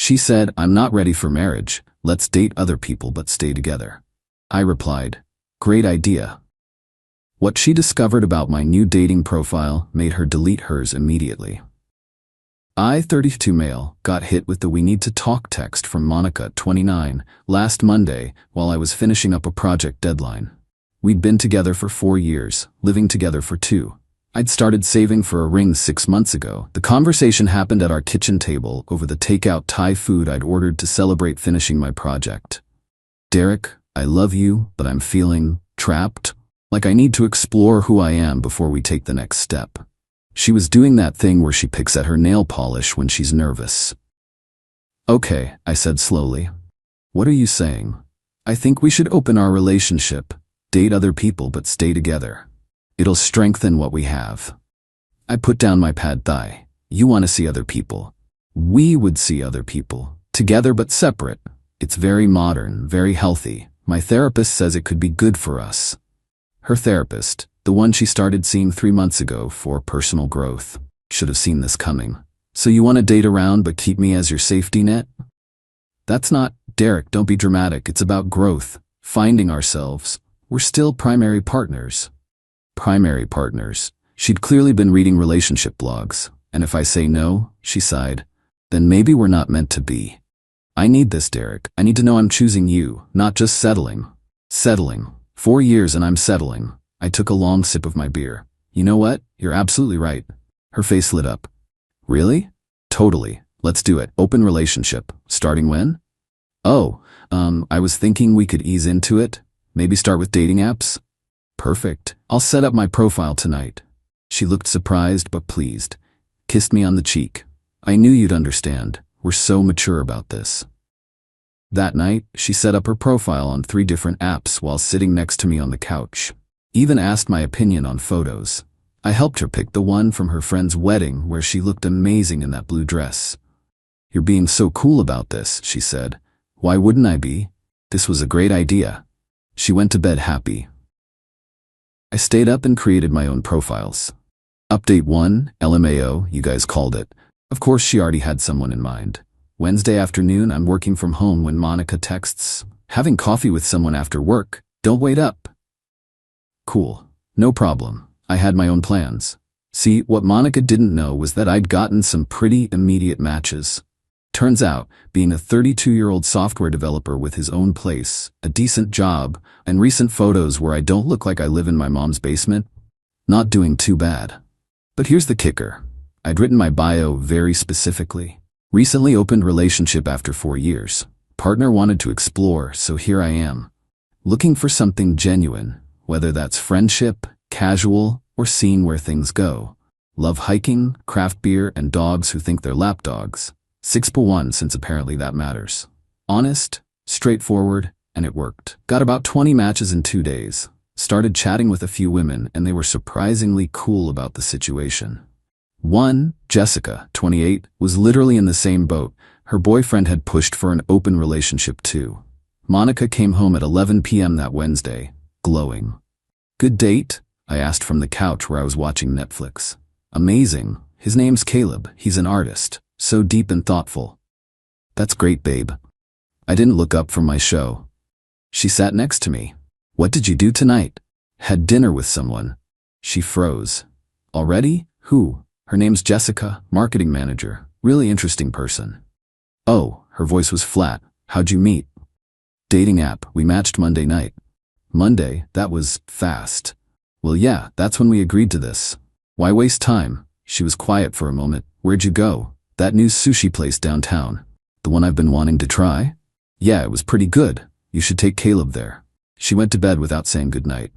She said, "I'm not ready for marriage. Let's date other people but stay together." I replied, "Great idea." What she discovered about my new dating profile made her delete hers immediately. I, 32 male, got hit with the "we need to talk" text from Monica, 29, last Monday while I was finishing up a project deadline. We'd been together for 4 years, living together for 2. I'd started saving for a ring 6 months ago. The conversation happened at our kitchen table over the takeout Thai food I'd ordered to celebrate finishing my project. "Derek, I love you, but I'm feeling trapped. Like I need to explore who I am before we take the next step." She was doing that thing where she picks at her nail polish when she's nervous. "Okay," I said slowly. "What are you saying?" "I think we should open our relationship, date other people but stay together. It'll strengthen what we have." I put down my pad thai. "You want to see other people. We would see other people. Together but separate. It's very modern, very healthy. My therapist says it could be good for us." Her therapist, the one she started seeing 3 months ago for personal growth. Should have seen this coming. "So you want to date around but keep me as your safety net?" "That's not, Derek, don't be dramatic. It's about growth, finding ourselves. We're still primary partners." Primary partners. She'd clearly been reading relationship blogs. "And if I say no," she sighed, "then maybe we're not meant to be." "I need this, Derek. I need to know I'm choosing you, not just settling." Settling. 4 years and I'm settling. I took a long sip of my beer. "You know what? You're absolutely right." Her face lit up. "Really?" "Totally. Let's do it. Open relationship. Starting when?" "Oh, I was thinking we could ease into it. Maybe start with dating apps." "Perfect. I'll set up my profile tonight." She looked surprised but pleased. Kissed me on the cheek. "I knew you'd understand. We're so mature about this." That night, she set up her profile on 3 different apps while sitting next to me on the couch. Even asked my opinion on photos. I helped her pick the one from her friend's wedding where she looked amazing in that blue dress. "You're being so cool about this," she said. "Why wouldn't I be? This was a great idea." She went to bed happy. I stayed up and created my own profiles. Update 1, LMAO, you guys called it. Of course she already had someone in mind. Wednesday afternoon, I'm working from home when Monica texts, "Having coffee with someone after work, don't wait up." Cool. No problem. I had my own plans. See, what Monica didn't know was that I'd gotten some pretty immediate matches. Turns out, being a 32-year-old software developer with his own place, a decent job, and recent photos where I don't look like I live in my mom's basement, not doing too bad. But here's the kicker. I'd written my bio very specifically. Recently opened relationship after 4 years. Partner wanted to explore, so here I am. Looking for something genuine, whether that's friendship, casual, or seeing where things go. Love hiking, craft beer, and dogs who think they're lapdogs. 6-1 since apparently that matters. Honest, straightforward, and it worked. Got about 20 matches in 2 days. Started chatting with a few women and they were surprisingly cool about the situation. One, Jessica, 28, was literally in the same boat. Her boyfriend had pushed for an open relationship too. Monica came home at 11 p.m. that Wednesday, glowing. "Good date?" I asked from the couch where I was watching Netflix. "Amazing. His name's Caleb. He's an artist. So deep and thoughtful." "That's great, babe." I didn't look up from my show. She sat next to me. "What did you do tonight?" "Had dinner with someone." She froze. "Already? Who?" "Her name's Jessica, marketing manager. Really interesting person." "Oh," her voice was flat. "How'd you meet?" "Dating app. We matched Monday night." "Monday? That was fast." "Well, yeah, that's when we agreed to this." "Why waste time?" She was quiet for a moment. "Where'd you go?" "That new sushi place downtown." "The one I've been wanting to try?" "Yeah, it was pretty good. You should take Caleb there." She went to bed without saying goodnight.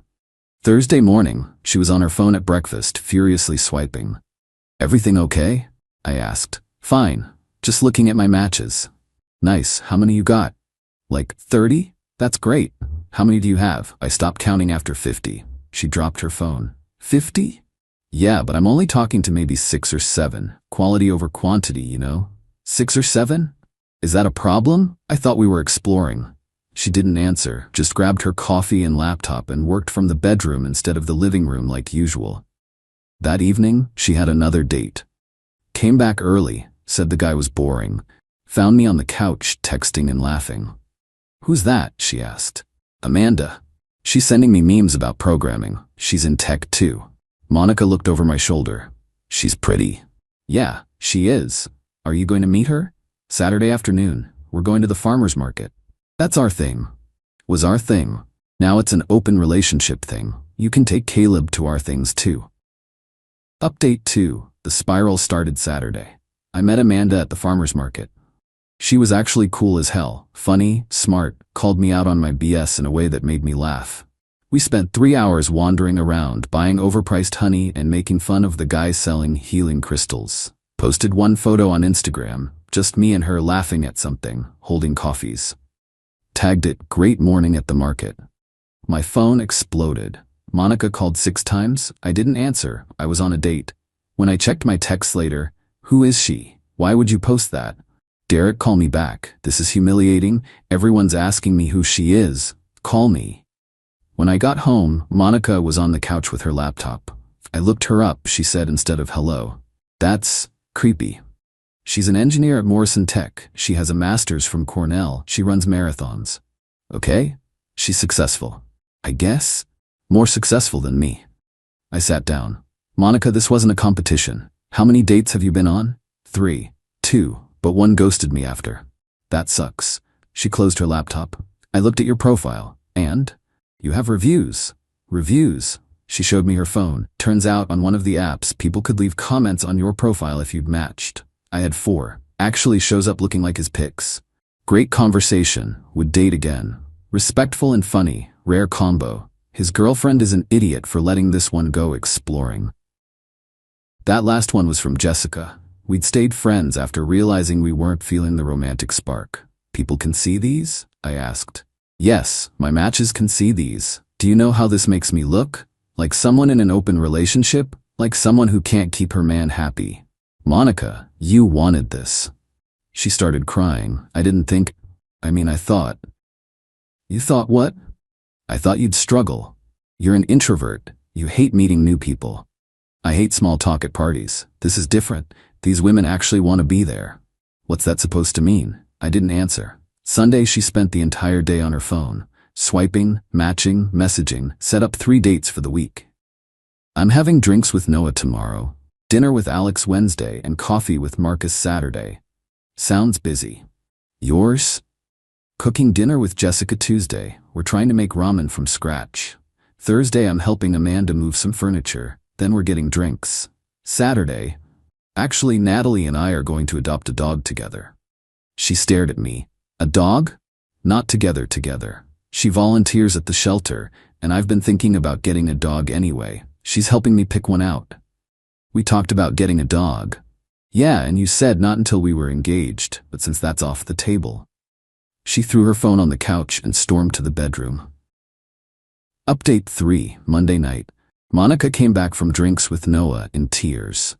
Thursday morning, she was on her phone at breakfast, furiously swiping. "Everything okay?" I asked. "Fine. Just looking at my matches." "Nice. How many you got?" "Like 30? That's great. How many do you have?" I stopped counting after 50. She dropped her phone. 50? "Yeah, but I'm only talking to maybe 6 or 7. Quality over quantity, you know? 6 or 7? Is that a problem? I thought we were exploring." She didn't answer, just grabbed her coffee and laptop and worked from the bedroom instead of the living room like usual. That evening, she had another date. Came back early, said the guy was boring. found me on the couch, texting and laughing. "Who's that?" she asked. "Amanda. She's sending me memes about programming. She's in tech too." Monica looked over my shoulder. "She's pretty." "Yeah, she is. Are you going to meet her?" "Saturday afternoon. We're going to the farmer's market." "That's our thing." "Was our thing. Now it's an open relationship thing. You can take Caleb to our things too." Update 2. The spiral started Saturday. I met Amanda at the farmer's market. She was actually cool as hell, funny, smart, called me out on my BS in a way that made me laugh. We spent 3 hours wandering around, buying overpriced honey and making fun of the guy selling healing crystals. Posted one photo on Instagram, just me and her laughing at something, holding coffees. Tagged it, "Great morning at the market." My phone exploded. Monica called 6 times. I didn't answer. I was on a date. When I checked my texts later, "Who is she? Why would you post that?" "Derek, call me back. This is humiliating. Everyone's asking me who she is. Call me." When I got home, Monica was on the couch with her laptop. I looked her up, she said instead of hello. "That's creepy." "She's an engineer at Morrison Tech. She has a master's from Cornell. She runs marathons." "Okay. She's successful. I guess. More successful than me." I sat down. "Monica, this wasn't a competition. How many dates have you been on?" 3. 2, but one ghosted me after. "That sucks." She closed her laptop. "I looked at your profile, and you have reviews." "Reviews?" She showed me her phone. "Turns out on one of the apps, people could leave comments on your profile if you'd matched." I had 4. Actually shows up looking like his pics. "Great conversation. Would date again. Respectful and funny. Rare combo. His girlfriend is an idiot for letting this one go exploring." That last one was from Jessica. We'd stayed friends after realizing we weren't feeling the romantic spark. "People can see these?" I asked. "Yes, my matches can see these. Do you know how this makes me look? Like someone in an open relationship? Like someone who can't keep her man happy." "Monica, you wanted this." She started crying. I thought. "You thought what?" "I thought you'd struggle. You're an introvert. You hate meeting new people." "I hate small talk at parties. This is different. These women actually want to be there." "What's that supposed to mean?" I didn't answer. Sunday she spent the entire day on her phone, swiping, matching, messaging, set up 3 dates for the week. "I'm having drinks with Noah tomorrow, dinner with Alex Wednesday, and coffee with Marcus Saturday." Sounds busy. "Yours?" "Cooking dinner with Jessica Tuesday. We're trying to make ramen from scratch. Thursday I'm helping Amanda move some furniture. Then we're getting drinks. Saturday, actually Natalie and I are going to adopt a dog together." She stared at me. "A dog?" "Not together. She volunteers at the shelter, and I've been thinking about getting a dog anyway. She's helping me pick one out." "We talked about getting a dog." "Yeah, and you said not until we were engaged, but since that's off the table." She threw her phone on the couch and stormed to the bedroom. Update 3, Monday night. Monica came back from drinks with Noah in tears.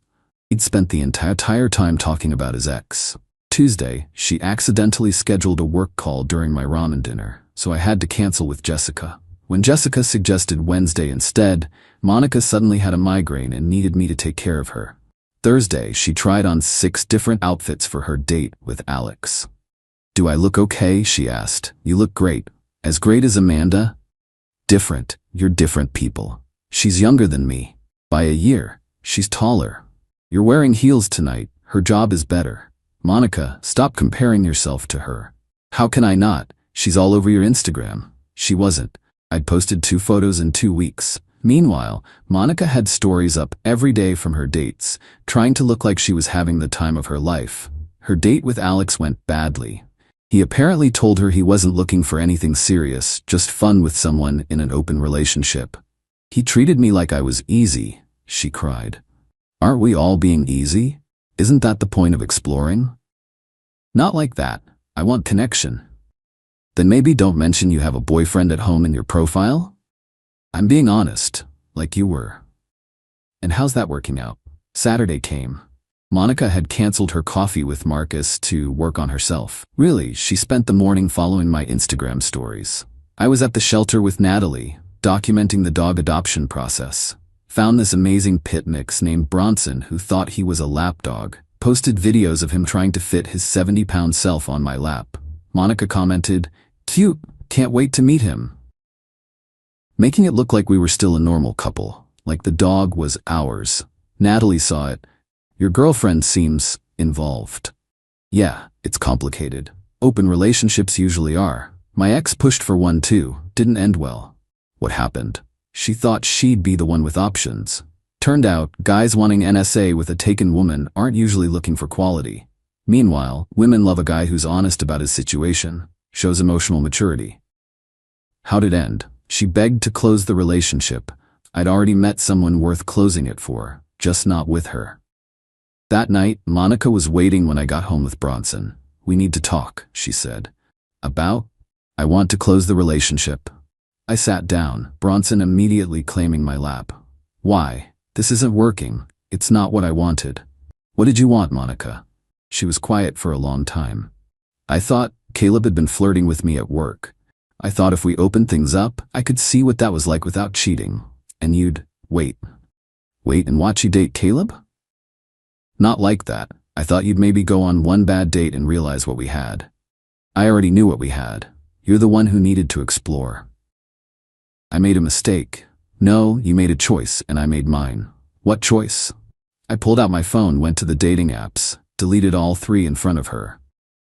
He'd spent the entire time talking about his ex. Tuesday, she accidentally scheduled a work call during my ramen dinner, so I had to cancel with Jessica. When Jessica suggested Wednesday instead, Monica suddenly had a migraine and needed me to take care of her. Thursday, she tried on 6 different outfits for her date with Alex. "Do I look okay?" she asked. "You look great." "As great as Amanda?" "Different. You're different people. She's younger than me. By a year. She's taller. You're wearing heels tonight. Her job is better." "Monica, stop comparing yourself to her." "How can I not? She's all over your Instagram." She wasn't. I'd posted 2 photos in 2 weeks. Meanwhile, Monica had stories up every day from her dates, trying to look like she was having the time of her life. Her date with Alex went badly. He apparently told her he wasn't looking for anything serious, just fun with someone in an open relationship. "He treated me like I was easy," she cried. "Aren't we all being easy? Isn't that the point of exploring?" "Not like that. I want connection." "Then maybe don't mention you have a boyfriend at home in your profile?" "I'm being honest, like you were." "And how's that working out?" Saturday came. Monica had canceled her coffee with Marcus to work on herself. Really, she spent the morning following my Instagram stories. I was at the shelter with Natalie, documenting the dog adoption process. Found this amazing pit mix named Bronson who thought he was a lapdog. posted videos of him trying to fit his 70-pound self on my lap. Monica commented, "Cute, can't wait to meet him," making it look like we were still a normal couple, like the dog was ours. Natalie saw it. "Your girlfriend seems involved." "Yeah, it's complicated. Open relationships usually are. My ex pushed for one too, didn't end well." "What happened?" "She thought she'd be the one with options. Turned out, guys wanting NSA with a taken woman aren't usually looking for quality. Meanwhile, women love a guy who's honest about his situation, shows emotional maturity." "How'd it end?" "She begged to close the relationship. I'd already met someone worth closing it for, just not with her." That night, Monica was waiting when I got home with Bronson. "We need to talk," she said. "About?" "I want to close the relationship." I sat down, Bronson immediately claiming my lap. "Why? This isn't working. It's not what I wanted." "What did you want, Monica?" She was quiet for a long time. "I thought Caleb had been flirting with me at work. I thought if we opened things up, I could see what that was like without cheating. And you'd wait and watch you date Caleb?" "Not like that. I thought you'd maybe go on one bad date and realize what we had." "I already knew what we had. You're the one who needed to explore." "I made a mistake." "No, you made a choice and I made mine." "What choice?" I pulled out my phone, went to the dating apps, deleted all 3 in front of her.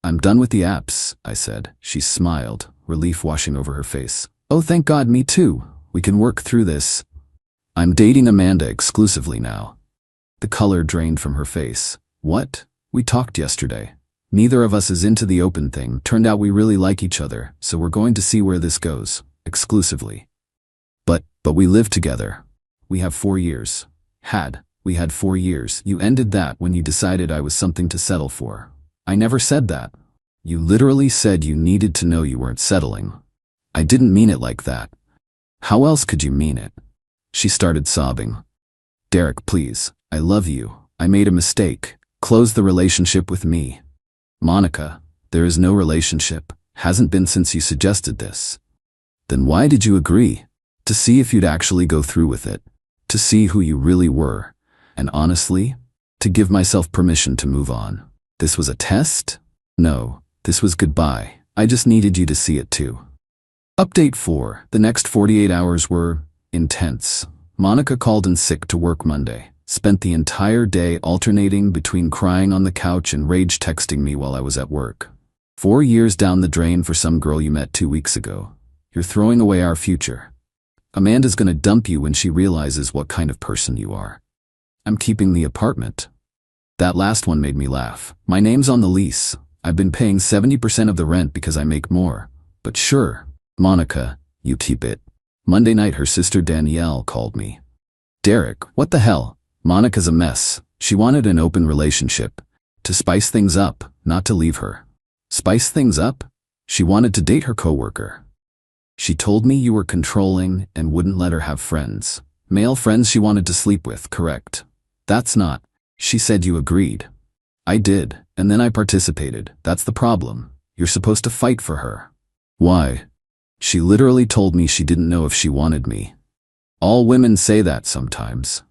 "I'm done with the apps," I said. She smiled, relief washing over her face. "Oh, thank God, me too. We can work through this. I'm dating Amanda exclusively now." The color drained from her face. "What? We talked yesterday. Neither of us is into the open thing. Turned out we really like each other, so we're going to see where this goes. Exclusively." But we live together. We have 4 years. We had 4 years. You ended that when you decided I was something to settle for." "I never said that." "You literally said you needed to know you weren't settling." "I didn't mean it like that." "How else could you mean it?" She started sobbing. "Derek, please. I love you. I made a mistake. Close the relationship with me." "Monica, there is no relationship. Hasn't been since you suggested this." "Then why did you agree?" "To see if you'd actually go through with it. To see who you really were. And honestly, to give myself permission to move on." "This was a test?" "No, this was goodbye. I just needed you to see it too." Update 4. The next 48 hours were intense. Monica called in sick to work Monday. Spent the entire day alternating between crying on the couch and rage texting me while I was at work. 4 years down the drain for some girl you met 2 weeks ago. You're throwing away our future. Amanda's gonna dump you when she realizes what kind of person you are. I'm keeping the apartment. That last one made me laugh. My name's on the lease. I've been paying 70% of the rent because I make more. But sure, Monica, you keep it. Monday night her sister Danielle called me. "Derek, what the hell? Monica's a mess. She wanted an open relationship. To spice things up, not to leave her." "Spice things up?" "She wanted to date her coworker. She told me you were controlling and wouldn't let her have friends. Male friends she wanted to sleep with, correct?" "That's not." "She said you agreed." "I did, and then I participated. That's the problem. You're supposed to fight for her." "Why?" "She literally told me she didn't know if she wanted me." "All women say that sometimes."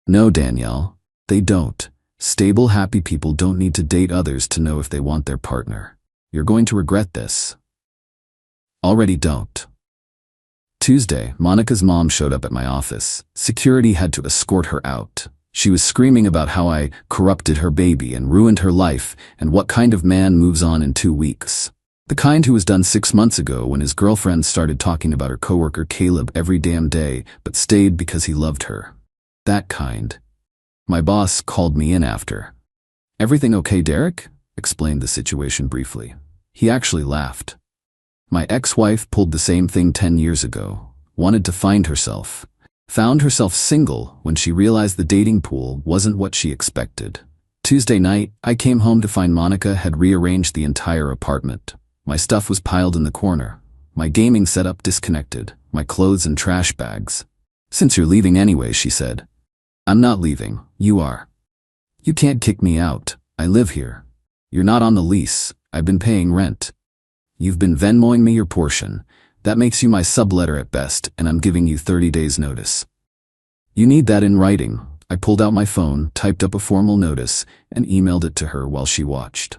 "No, Danielle, they don't. Stable, happy people don't need to date others to know if they want their partner. You're going to regret this." "Already don't." Tuesday, Monica's mom showed up at my office. Security had to escort her out. She was screaming about how I corrupted her baby and ruined her life, and what kind of man moves on in 2 weeks. The kind who was done 6 months ago when his girlfriend started talking about her coworker Caleb every damn day, but stayed because he loved her. That kind. My boss called me in after. "Everything okay, Derek?" Explained the situation briefly. He actually laughed. "My ex-wife pulled the same thing 10 years ago. Wanted to find herself. Found herself single when she realized the dating pool wasn't what she expected. Tuesday night, I came home to find Monica had rearranged the entire apartment. My stuff was piled in the corner. My gaming setup disconnected. My clothes in trash bags. "Since you're leaving anyway," she said. "I'm not leaving. You are. You can't kick me out. I live here. You're not on the lease. I've been paying rent. You've been Venmoing me your portion. That makes you my subletter at best, and I'm giving you 30 days notice. You need that in writing. I pulled out my phone, typed up a formal notice, and emailed it to her while she watched.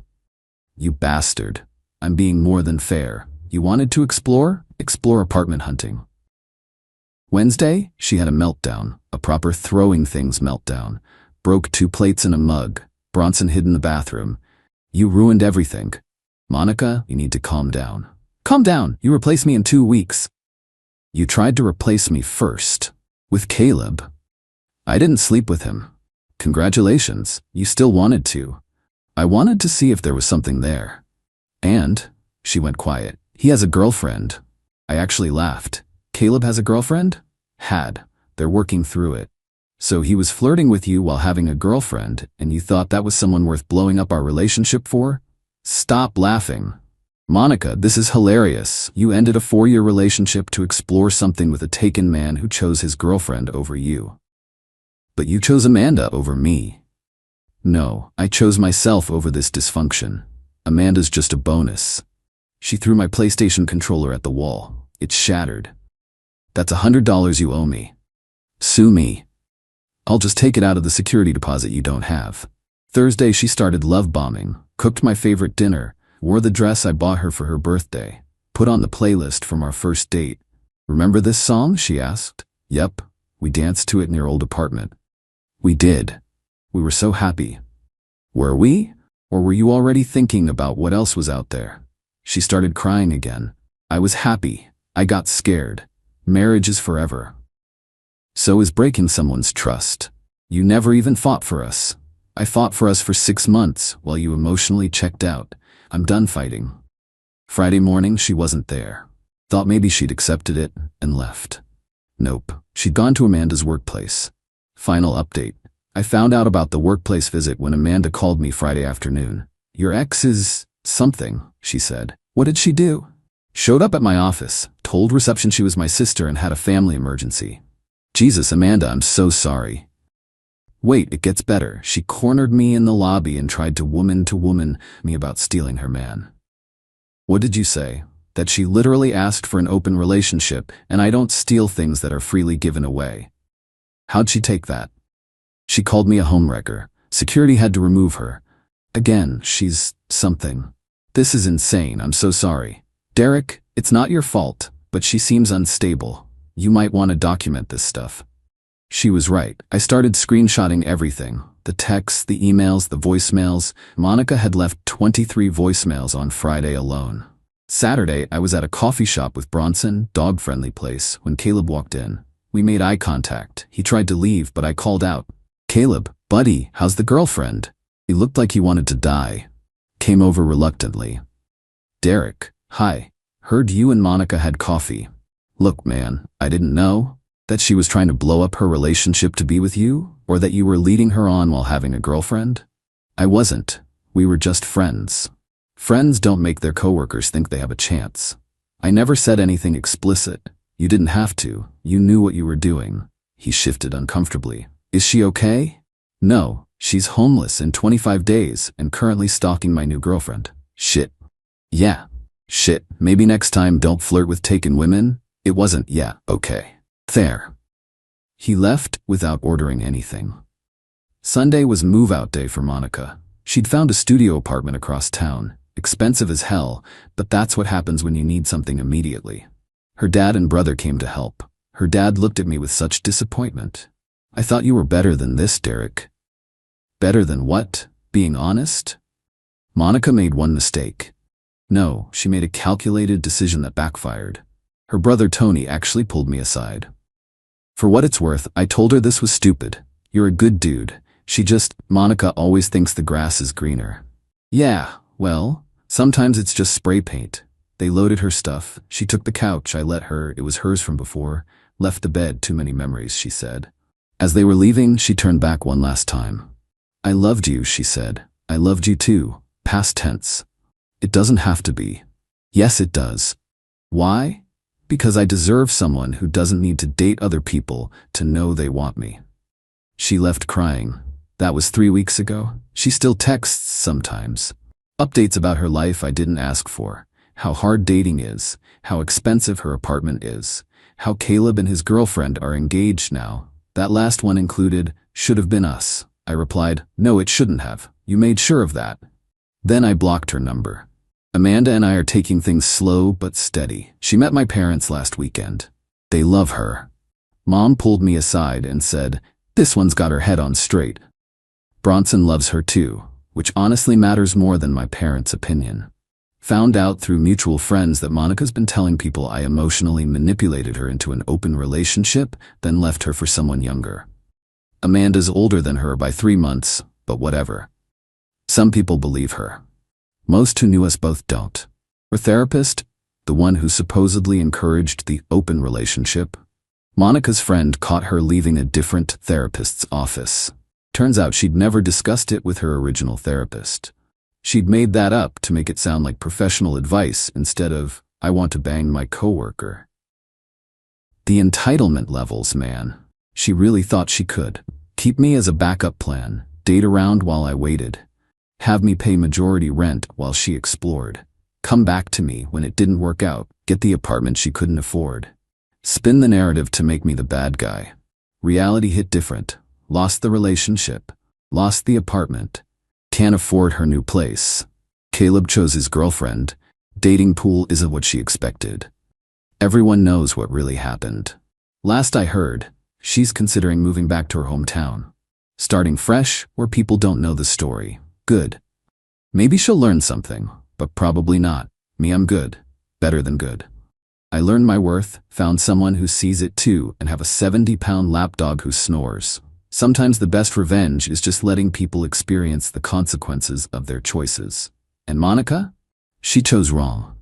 You bastard. I'm being more than fair. You wanted to explore? Explore apartment hunting. Wednesday, she had a meltdown, a proper throwing things meltdown. Broke 2 plates and a mug. Bronson hid in the bathroom. You ruined everything. Monica, you need to calm down. Calm down. You replaced me in 2 weeks. You tried to replace me first. With Caleb. I didn't sleep with him. Congratulations. You still wanted to. I wanted to see if there was something there. And, she went quiet, he has a girlfriend. I actually laughed. Caleb has a girlfriend? Had. They're working through it. So he was flirting with you while having a girlfriend, and you thought that was someone worth blowing up our relationship for? Stop laughing. Monica, this is hilarious. You ended a 4-year relationship to explore something with a taken man who chose his girlfriend over you. But you chose Amanda over me. No, I chose myself over this dysfunction. Amanda's just a bonus. She threw my PlayStation controller at the wall. It shattered. That's $100 you owe me. Sue me. I'll just take it out of the security deposit you don't have. Thursday she started love bombing, cooked my favorite dinner, wore the dress I bought her for her birthday, put on the playlist from our first date. Remember this song? She asked. Yep, we danced to it in your old apartment. We did. We were so happy. Were we? Or were you already thinking about what else was out there? She started crying again. I was happy. I got scared. Marriage is forever. So is breaking someone's trust. You never even fought for us. I fought for us for 6 months while you emotionally checked out. I'm done fighting. Friday morning, she wasn't there. Thought maybe she'd accepted it and left. Nope. She'd gone to Amanda's workplace. Final update. I found out about the workplace visit when Amanda called me Friday afternoon. Your ex is something, she said. What did she do? Showed up at my office, told reception she was my sister and had a family emergency. Jesus, Amanda, I'm so sorry. Wait, it gets better. She cornered me in the lobby and tried to woman me about stealing her man. What did you say? That she literally asked for an open relationship and I don't steal things that are freely given away. How'd she take that? She called me a homewrecker. Security had to remove her. Again, she's something. This is insane. I'm so sorry. Derek, it's not your fault, but she seems unstable. You might want to document this stuff. She was right. I started screenshotting everything. The texts, the emails, the voicemails. Monica had left 23 voicemails on Friday alone. Saturday, I was at a coffee shop with Bronson, dog-friendly place, when Caleb walked in. We made eye contact. He tried to leave, but I called out. Caleb, buddy, how's the girlfriend? He looked like he wanted to die. Came over reluctantly. Derek, hi. Heard you and Monica had coffee. Look, man, I didn't know that she was trying to blow up her relationship to be with you, or that you were leading her on while having a girlfriend. I wasn't. We were just friends. Friends don't make their coworkers think they have a chance. I never said anything explicit. You didn't have to. You knew what you were doing. He shifted uncomfortably. Is she okay? No, she's homeless in 25 days and currently stalking my new girlfriend. Shit. Yeah. Shit. Maybe next time don't flirt with taken women. It wasn't, yeah, okay. There. He left without ordering anything. Sunday was move-out day for Monica. She'd found a studio apartment across town. Expensive as hell, but that's what happens when you need something immediately. Her dad and brother came to help. Her dad looked at me with such disappointment. I thought you were better than this, Derek. Better than what? Being honest? Monica made one mistake. No, she made a calculated decision that backfired. Her brother Tony actually pulled me aside. For what it's worth, I told her this was stupid. You're a good dude. Monica always thinks the grass is greener. Yeah, well, sometimes it's just spray paint. They loaded her stuff. She took the couch. I let her. It was hers from before. Left the bed. Too many memories, she said. As they were leaving, she turned back one last time. I loved you, she said. I loved you too. Past tense. It doesn't have to be. Yes, it does. Why? Because I deserve someone who doesn't need to date other people to know they want me. She left crying. That was 3 weeks ago. She still texts sometimes. Updates about her life I didn't ask for. How hard dating is. How expensive her apartment is. How Caleb and his girlfriend are engaged now. That last one included, should have been us. I replied, no, it shouldn't have. You made sure of that. Then I blocked her number. Amanda and I are taking things slow but steady. She met my parents last weekend. They love her. Mom pulled me aside and said, this one's got her head on straight. Bronson loves her too, which honestly matters more than my parents' opinion. Found out through mutual friends that Monica's been telling people I emotionally manipulated her into an open relationship, then left her for someone younger. Amanda's older than her by 3 months, but whatever. Some people believe her. Most who knew us both don't. Her therapist, the one who supposedly encouraged the open relationship, Monica's friend caught her leaving a different therapist's office. Turns out she'd never discussed it with her original therapist. She'd made that up to make it sound like professional advice instead of, I want to bang my coworker. The entitlement levels, man. She really thought she could. Keep me as a backup plan, date around while I waited, have me pay majority rent while she explored, come back to me when it didn't work out, get the apartment she couldn't afford. Spin the narrative to make me the bad guy. Reality hit different. Lost the relationship. Lost the apartment. Can't afford her new place. Caleb chose his girlfriend. Dating pool isn't what she expected. Everyone knows what really happened. Last I heard, she's considering moving back to her hometown. Starting fresh where people don't know the story. Good. Maybe she'll learn something, but probably not. Me, I'm good. Better than good. I learned my worth, found someone who sees it too, and have a 70-pound lapdog who snores. Sometimes the best revenge is just letting people experience the consequences of their choices. And Monica? She chose wrong.